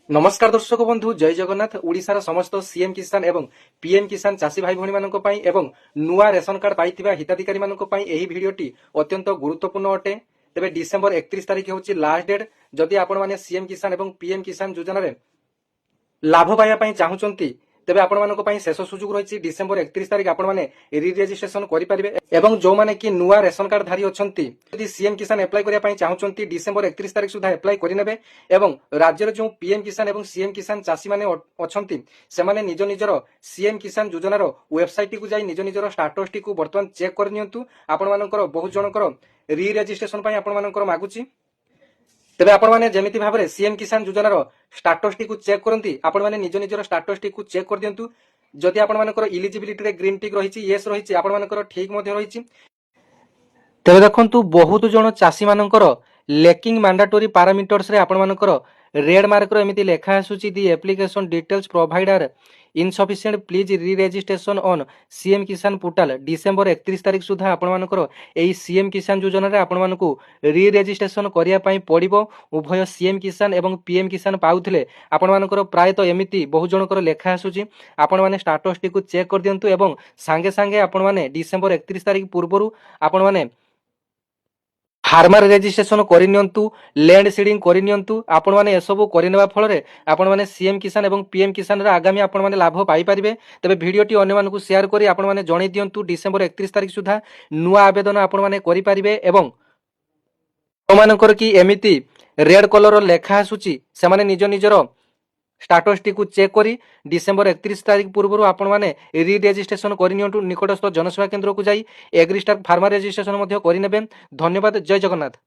नमस्कार दर्शक बंधु जय जगन्नाथ ओडिशार समस्त सीएम किसान एवं पीएम किसान चाषी भाई भौणी मानक पई एवं नुआ रेशन कार्ड पाइथिबा हिताधिकारी मानक पई एही भिडियोटी अत्यंत गुरुत्वपूर्ण अटे। तेबे डिसेंबर 31 तारिख होची लास्ट डेट। जदि आपण माने सीएम किसान एवं पीएम किसान योजना रे लाभ पाइबा पई चाहुचंती तेबे आपण मानक पई शेष सुযোগ रहिछि। डिसेंबर 31 तारिख आपण माने रि रजिस्ट्रेशन करि परिबे एवं जो माने कि नुआ रेशन कार्ड धारी अछंती यदि सीएम किसान अप्लाई करिया पई चाहुचंती डिसेंबर 31 तारिख सुधा अप्लाई करि नेबे। एवं राज्य रे जो पीएम किसान एवं सीएम किसान चाषी माने अछंती से माने निज निजर सीएम किसान योजना रो वेबसाइट को जाई निज निजर स्टेटस टी को वर्तमान चेक कर नियंतु। आपण मानकर बहुत जनकर रि रजिस्ट्रेशन पई आपण मानकर मागुची। तेबे आपण माने जेमिति भाबरे सीएम किसान योजना रो स्टेटस टी को चेक करंती आपण माने निज निजर स्टेटस टी को चेक कर दियंतु। जदि आपण मानकर इलिजिबिलिटी रे ग्रीन टिक रहिछि यस रहिछि आपण मानकर ठीक मध्ये रहिछि। तेबे देखंतु बहुत जन चाषी मानकर लेकिंग मैंडेटरी पैरामीटर्स रे आपण मानकर रेड मार्क रो एमिति लेखा आसुची the application details provider insufficient please रि रजिस्ट्रेशन ऑन सीएम किसान पोर्टल। डिसेंबर 31 तारिख सुधा आपण मानकर एई सीएम किसान योजना रे आपण मानकु रि रजिस्ट्रेशन करिया पई पड़िबो। उभय सीएम किसान एवं पीएम किसान पाउथिले आपण मानकर प्राय तो एमिति बहुत जनकर लेखा आसुची। आपण माने स्टेटस टी को चेक कर दियंतु एवं संगे संगे आपण माने डिसेंबर 31 तारिख पूर्वरु आपण माने फार्मर रेजिस्ट्रेशन करनियंतु लैंड सीडिंग करनियंतु। आपण माने एसबु करनेबा फल रे आपण माने सीएम किसान एवं पीएम किसान रे आगामी आपण माने लाभ पाई परिबे। तबे भिडियोटी अन्य मानकु शेयर करी आपण माने जणै दियंतु डिसेंबर 31 तारिख सुधा नुआ आवेदन आपण माने करि परिबे। एवं मानकर कि एमिति रेड कलर लेखा आसुची से माने निज निजर स्टेटस टी को चेक करी डिसेंबर 31 तारिख पूर्व आपण माने रि रजिस्ट्रेशन करनियंतु। निकटस्थ जनसेवा केंद्र को जाई एग्रीस्टार फार्मर रजिस्ट्रेशन मध्य करि नेबे। धन्यवाद। जय जगन्नाथ।